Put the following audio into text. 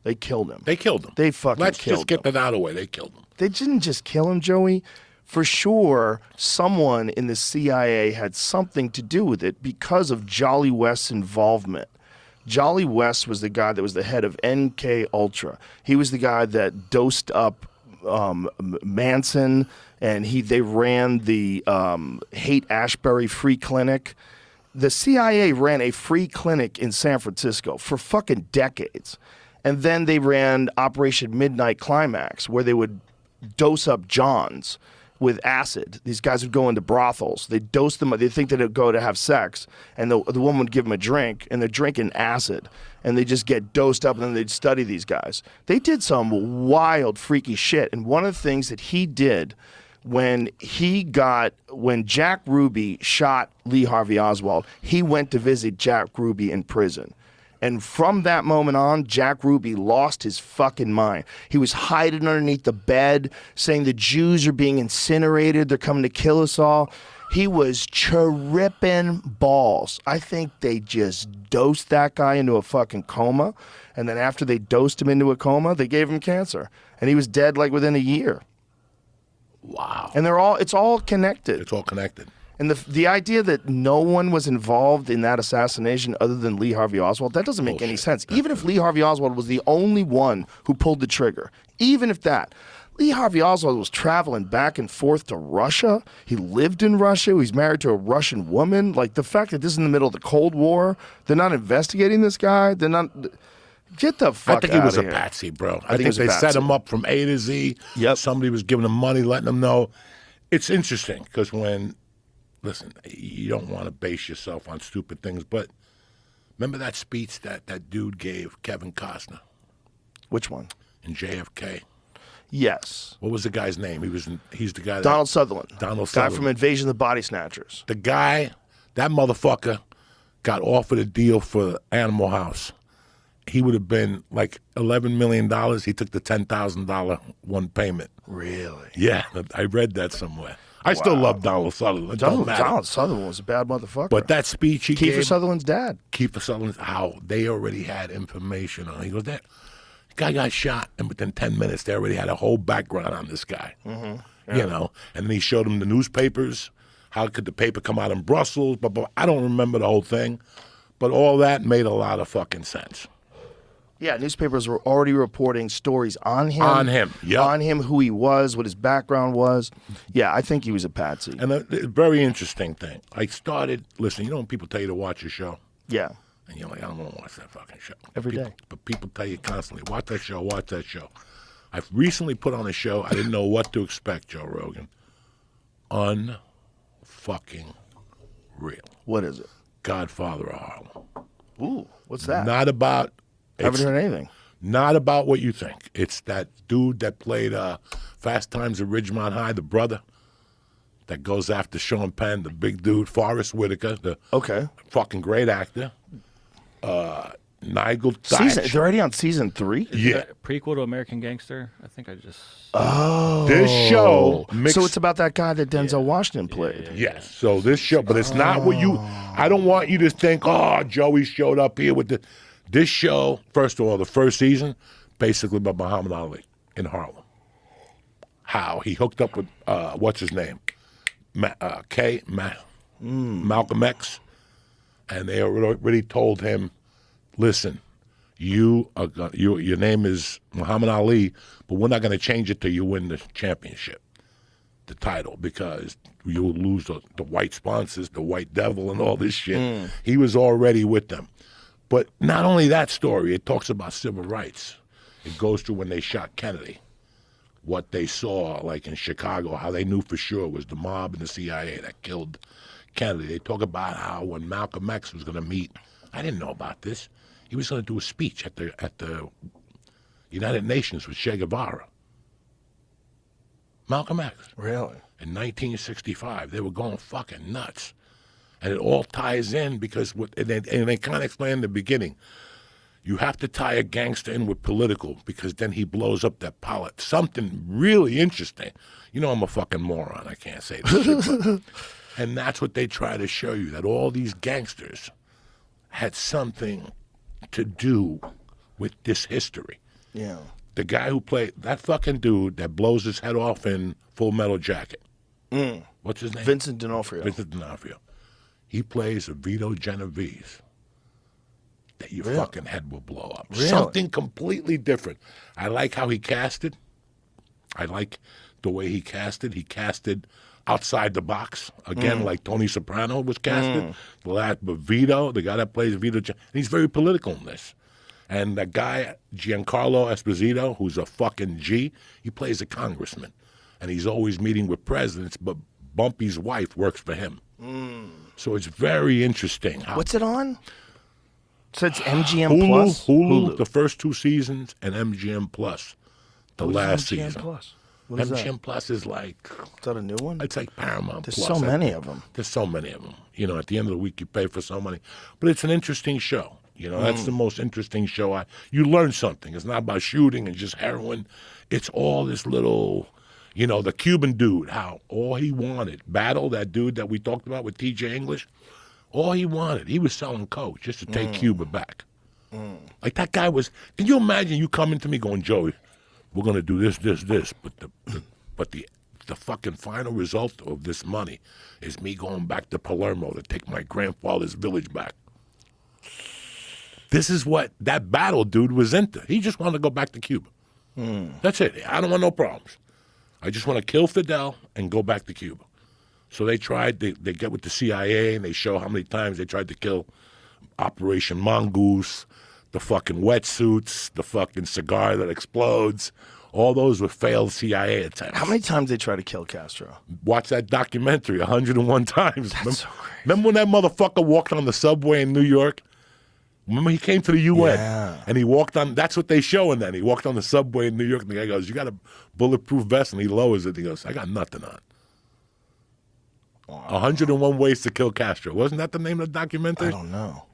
They killed him. They killed him. They fucking Let's killed just get him. that out of the way. They killed him. They didn't just kill him, Joey. For sure, someone in the CIA had something to do with it because of Jolly West's involvement. Jolly West was the guy that was the head of NK Ultra. He was the guy that dosed up Manson, and they ran the Haight-Ashbury free clinic. The CIA ran a free clinic in San Francisco for fucking decades. And then they ran Operation Midnight Climax, where they would dose up Johns with acid. These guys would go into brothels. They dose them. They think that they'd go to have sex, and the woman would give them a drink, and they're drinking acid, and they just get dosed up, and then they'd study these guys. They did some wild, freaky shit. And one of the things that he did when Jack Ruby shot Lee Harvey Oswald, he went to visit Jack Ruby in prison. And from that moment on, Jack Ruby lost his fucking mind. He was hiding underneath the bed, saying the Jews are being incinerated. They're coming to kill us all. He was tripping balls. I think they just dosed that guy into a fucking coma. And then after they dosed him into a coma, they gave him cancer. And he was dead like within a year. Wow. And it's all connected. It's all connected. And the idea that no one was involved in that assassination other than Lee Harvey Oswald, that doesn't make any sense. Even if Lee Harvey Oswald was the only one who pulled the trigger, even if that. Lee Harvey Oswald was traveling back and forth to Russia. He lived in Russia. He was married to a Russian woman. Like, the fact that this is in the middle of the Cold War, they're not investigating this guy. They're not... Get the fuck out of here. I think he was a patsy, bro. I think they set him up from A to Z. Yep. Somebody was giving him money, letting him know. It's interesting because listen, you don't want to base yourself on stupid things, but remember that speech that dude gave, Kevin Costner? Which one? In JFK. Yes. What was the guy's name? He's the guy. Donald Sutherland. Donald Guy Sutherland. from Invasion of the Body Snatchers. The guy, that motherfucker, got offered a deal for Animal House. He would have been like $11 million. He took the $10,000 one payment. Really? Yeah, I read that somewhere. I still love Donald Sutherland. Donald Sutherland was a bad motherfucker. But that speech he gave... Kiefer Sutherland's dad. Kiefer Sutherland's... How they already had information on. He goes, that guy got shot, and within 10 minutes, they already had a whole background on this guy. Mm-hmm. Yeah. You know? And then he showed him the newspapers. How could the paper come out in Brussels? But I don't remember the whole thing. But all that made a lot of fucking sense. Yeah, newspapers were already reporting stories on him. On him, yeah. On him, who he was, what his background was. Yeah, I think he was a patsy. And a very interesting thing. I started listening. You know when people tell you to watch a show? Yeah. And you're like, I don't want to watch that fucking show. Every day. But people tell you constantly, watch that show, watch that show. I've recently put on a show. I didn't know what to expect, Joe Rogan. Unfucking real. What is it? Godfather of Harlem. Ooh, what's that? Not about... Haven't heard anything. Not about what you think. It's that dude that played Fast Times at Ridgemont High, the brother that goes after Sean Penn, the big dude, Forrest Whitaker, the fucking great actor. Nigel Thatch. They're already on season 3? Yeah. Prequel to American Gangster? I think I just... Oh. This show... So it's about that guy that Denzel Washington played. Yes. So this show... But it's not what you... I don't want you to think, oh, Joey showed up here with the... This show, first of all, the first season, basically about Muhammad Ali in Harlem. How he hooked up with, what's his name? Malcolm X. And they already told him, listen, your name is Muhammad Ali, but we're not going to change it till you win the championship, the title, because you'll lose the white sponsors, the white devil, and all this shit. He was already with them. But not only that story, it talks about civil rights. It goes through when they shot Kennedy, what they saw, like in Chicago, how they knew for sure it was the mob and the CIA that killed Kennedy. They talk about how when Malcolm X was going to meet, I didn't know about this, he was going to do a speech at the United Nations with Che Guevara. Malcolm X. Really? In 1965. They were going fucking nuts. And it all ties in because, and they kind of explain in the beginning, you have to tie a gangster in with political because then he blows up that pilot. Something really interesting. You know I'm a fucking moron. I can't say this shit. But, and that's what they try to show you, that all these gangsters had something to do with this history. Yeah. The guy who played that fucking dude that blows his head off in Full Metal Jacket. What's his name? Vincent D'Onofrio. Vincent D'Onofrio. He plays a Vito Genovese. That your Really? fucking head will blow up. Really? Something completely different. I like how he casted. I like the way he casted. He casted outside the box again, like Tony Soprano was casted. But Vito, the guy that plays Vito, and he's very political in this. And that guy Giancarlo Esposito, who's a fucking G, he plays a congressman, and he's always meeting with presidents. But Bumpy's wife works for him, so it's very interesting. How What's it on? So it's MGM Hulu, Plus? Hulu, the first 2 seasons, and MGM Plus, the What is last MGM season. Plus? What is MGM that? Plus is like, Is that a new one? it's like Paramount There's Plus. so I many think. of them. There's so many of them. You know, at the end of the week, you pay for so many. But it's an interesting show. You know, that's the most interesting show. You learn something. It's not about shooting and just heroin. It's all this little, you know, the Cuban dude, how all he wanted, Battle, that dude that we talked about with TJ English, all he wanted, he was selling coke just to take Cuba back. Like that guy was, can you imagine you coming to me going, Joey, we're going to do this, but the fucking final result of this money is me going back to Palermo to take my grandfather's village back. This is what that Battle dude was into. He just wanted to go back to Cuba. That's it. I don't want no problems. I just want to kill Fidel and go back to Cuba. So they tried, they get with the CIA and they show how many times they tried to kill Operation Mongoose, the fucking wetsuits, the fucking cigar that explodes. All those were failed CIA attempts. How many times they try to kill Castro? Watch that documentary 101 times. That's so crazy. Remember when that motherfucker walked on the subway in New York? Remember he came to the UN Yeah. and he walked on, that's what they show in that. He walked on the subway in New York and the guy goes, you got a bulletproof vest? And he lowers it. He goes, I got nothing on. 101 Ways to Kill Castro. Wasn't that the name of the documentary? I don't know.